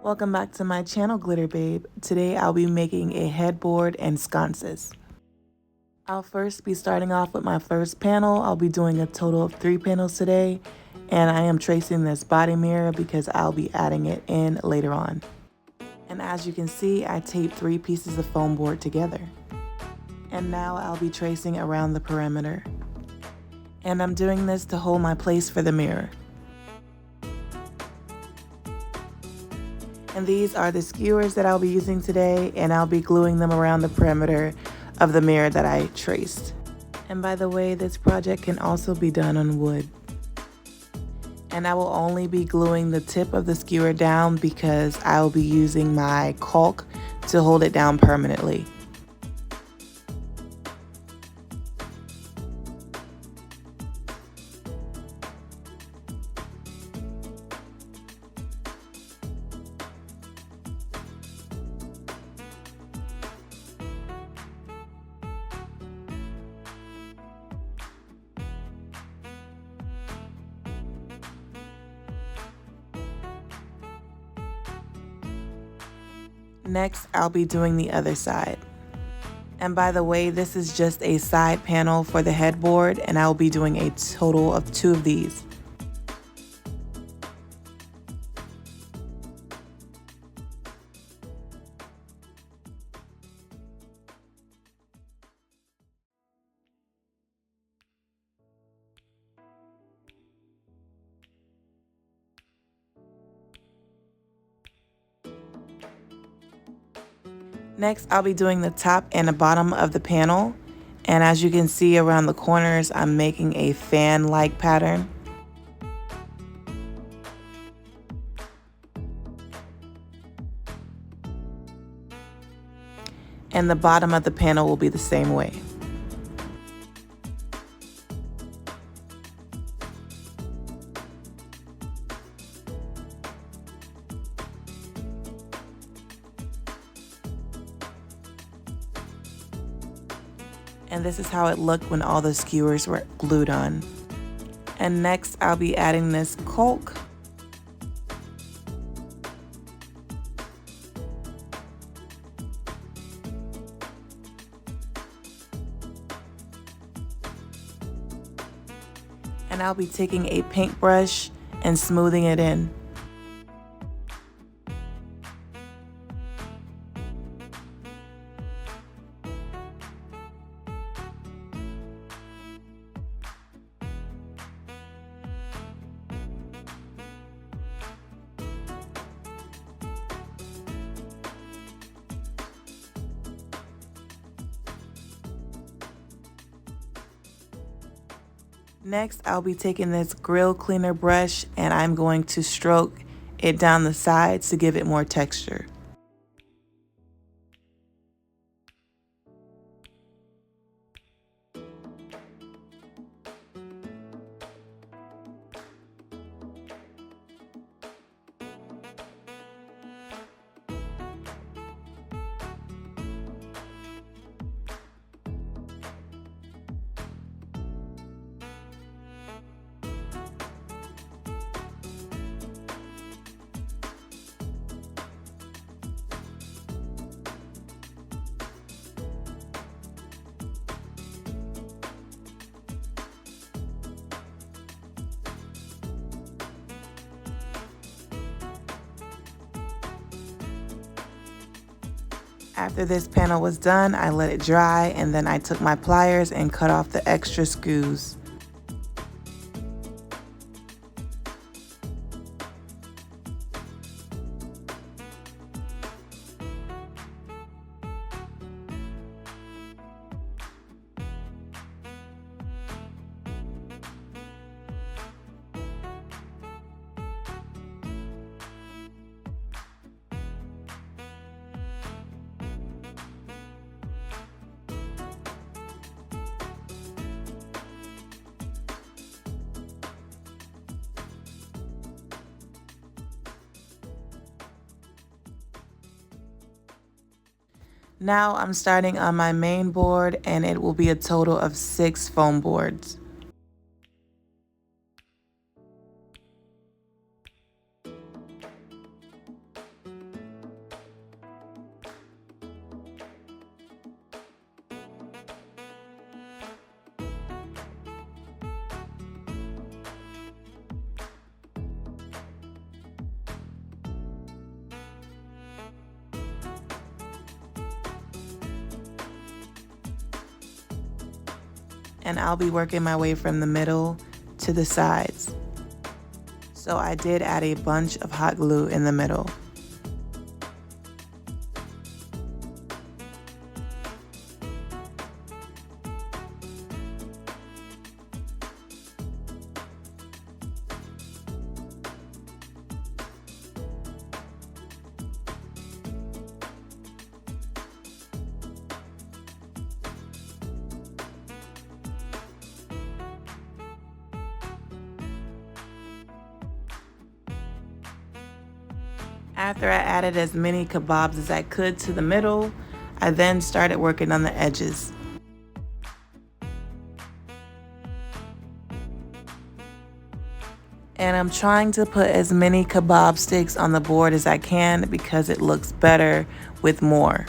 Welcome back to my channel, Glitter Babe. Today I'll be making a headboard and sconces. I'll first be starting off with my first panel. I'll be doing a total of 3 panels today, and I am tracing this body mirror because I'll be adding it in later on. And as you can see, I taped 3 pieces of foam board together. And now I'll be tracing around the perimeter. And I'm doing this to hold my place for the mirror. And these are the skewers that I'll be using today, and I'll be gluing them around the perimeter of the mirror that I traced. And by the way, this project can also be done on wood. And I will only be gluing the tip of the skewer down because I will be using my caulk to hold it down permanently. Next, I'll be doing the other side. And by the way, this is just a side panel for the headboard, and I'll be doing a total of 2 of these. Next, I'll be doing the top and the bottom of the panel. And as you can see around the corners, I'm making a fan-like pattern. And the bottom of the panel will be the same way. And this is how it looked when all the skewers were glued on. And next I'll be adding this caulk. And I'll be taking a paintbrush and smoothing it in. Next, I'll be taking this grill cleaner brush and I'm going to stroke it down the sides to give it more texture. After this panel was done, I let it dry and then I took my pliers and cut off the extra skews. Now I'm starting on my main board and it will be a total of 6 foam boards. and I'll be working my way from the middle to the sides. So I did add a bunch of hot glue in the middle. After I added as many kebabs as I could to the middle, I then started working on the edges. And I'm trying to put as many kebab sticks on the board as I can because it looks better with more.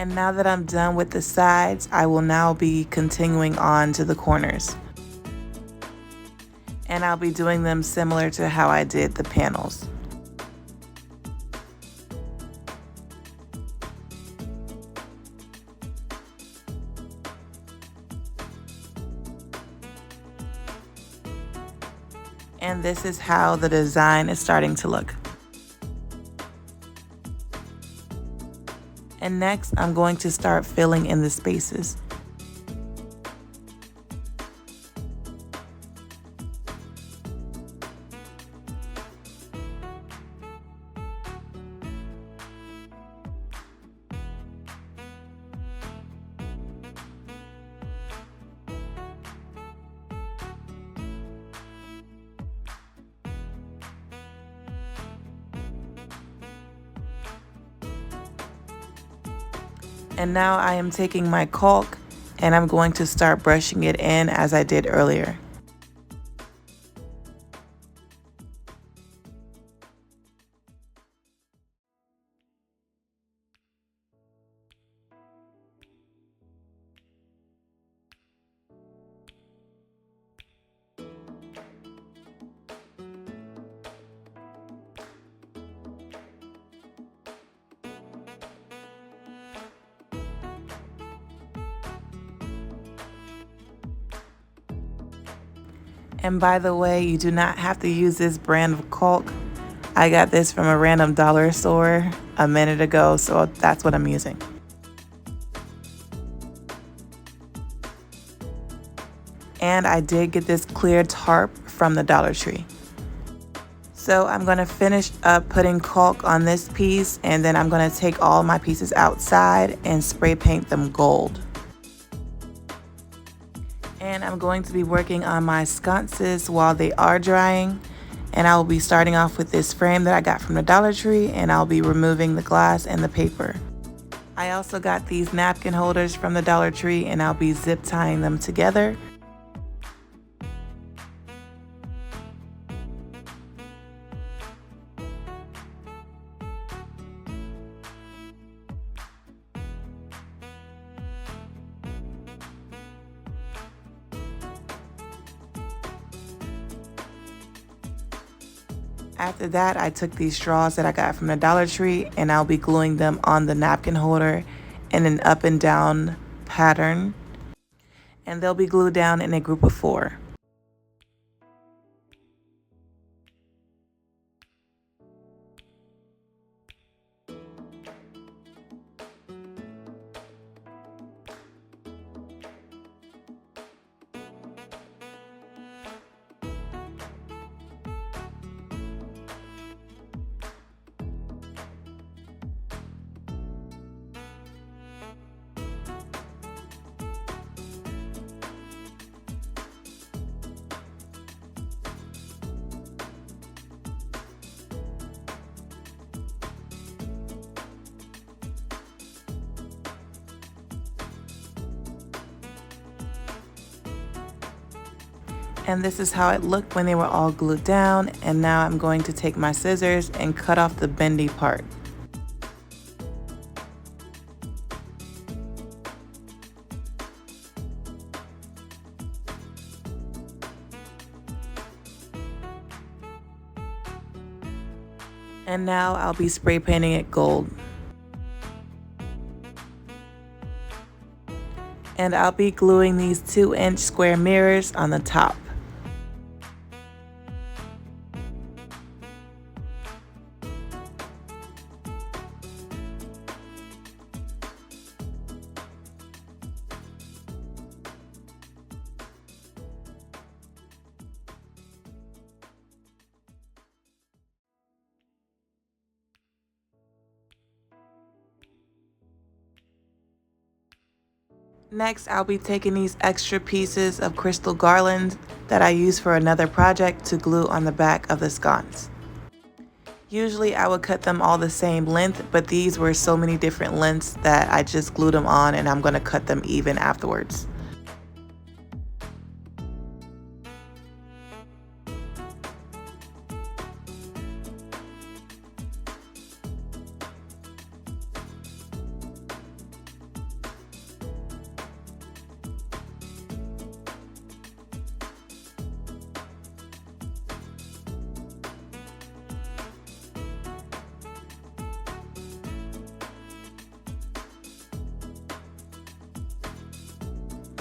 And now that I'm done with the sides, I will now be continuing on to the corners. And I'll be doing them similar to how I did the panels. And this is how the design is starting to look. And next, I'm going to start filling in the spaces. And now I am taking my caulk and I'm going to start brushing it in as I did earlier. And by the way, you do not have to use this brand of caulk. I got this from a random dollar store a minute ago, so that's what I'm using. And I did get this clear tarp from the Dollar Tree. So I'm going to finish up putting caulk on this piece, and then I'm going to take all my pieces outside and spray paint them gold. And I'm going to be working on my sconces while they are drying. And I will be starting off with this frame that I got from the Dollar Tree, and I'll be removing the glass and the paper. I also got these napkin holders from the Dollar Tree, and I'll be zip tying them together. After that, I took these straws that I got from the Dollar Tree, and I'll be gluing them on the napkin holder in an up and down pattern. And they'll be glued down in a group of 4. And this is how it looked when they were all glued down. And now I'm going to take my scissors and cut off the bendy part. And now I'll be spray painting it gold. And I'll be gluing these 2-inch square mirrors on the top. Next, I'll be taking these extra pieces of crystal garland that I use for another project to glue on the back of the sconce. Usually I would cut them all the same length, but these were so many different lengths that I just glued them on, and I'm going to cut them even afterwards.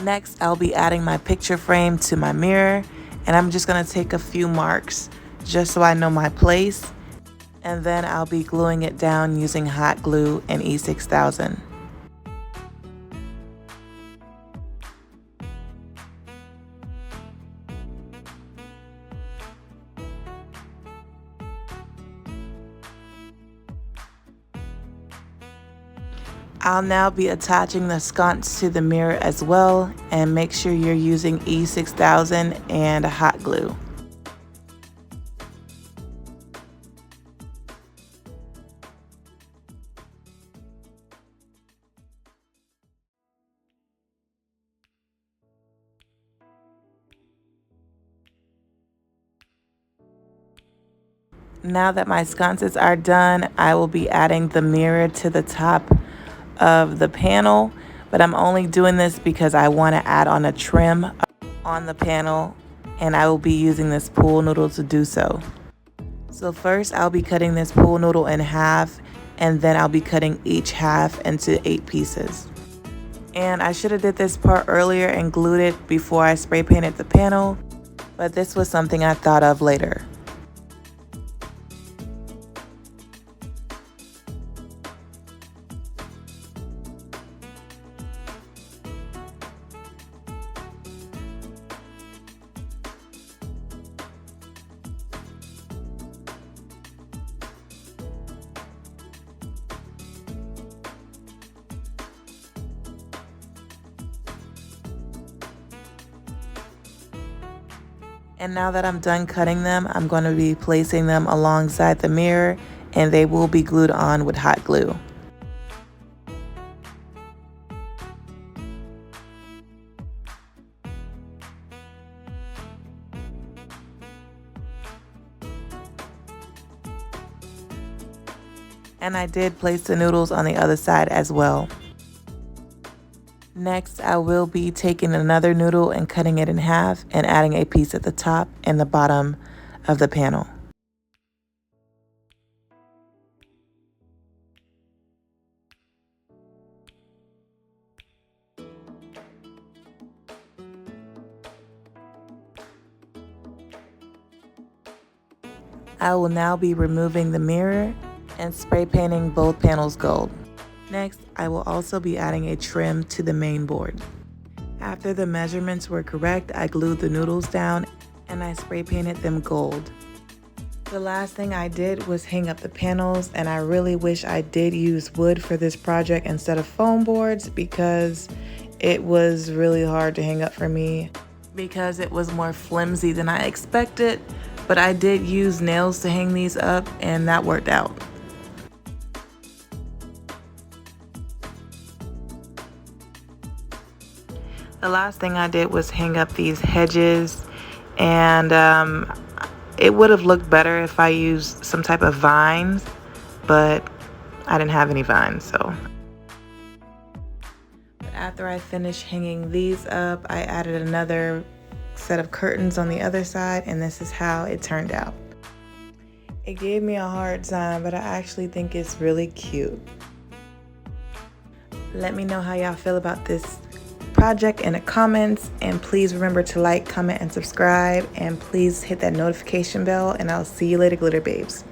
Next, I'll be adding my picture frame to my mirror, and I'm just going to take a few marks just so I know my place, and then I'll be gluing it down using hot glue and E6000. I'll now be attaching the sconce to the mirror as well, and make sure you're using E6000 and hot glue. Now that my sconces are done, I will be adding the mirror to the top of the panel, but I'm only doing this because I want to add on a trim on the panel, and I will be using this pool noodle to do so. So first I'll be cutting this pool noodle in half, and then I'll be cutting each half into 8 pieces. And I should have did this part earlier and glued it before I spray painted the panel, but this was something I thought of later. And now that I'm done cutting them, I'm going to be placing them alongside the mirror, and they will be glued on with hot glue. And I did place the noodles on the other side as well. Next, I will be taking another noodle and cutting it in half and adding a piece at the top and the bottom of the panel. I will now be removing the mirror and spray painting both panels gold. Next, I will also be adding a trim to the main board. After the measurements were correct, I glued the noodles down and I spray painted them gold. The last thing I did was hang up the panels, and I really wish I did use wood for this project instead of foam boards, because it was really hard to hang up for me because it was more flimsy than I expected, but I did use nails to hang these up and that worked out. The last thing I did was hang up these hedges And it would have looked better if I used some type of vines, but I didn't have any vines, so. But after I finished hanging these up, I added another set of curtains on the other side, and this is how it turned out. It gave me a hard time, but I actually think it's really cute. Let me know how y'all feel about this project in the comments, and please remember to like, comment, and subscribe, and please hit that notification bell, and I'll see you later, glitter babes.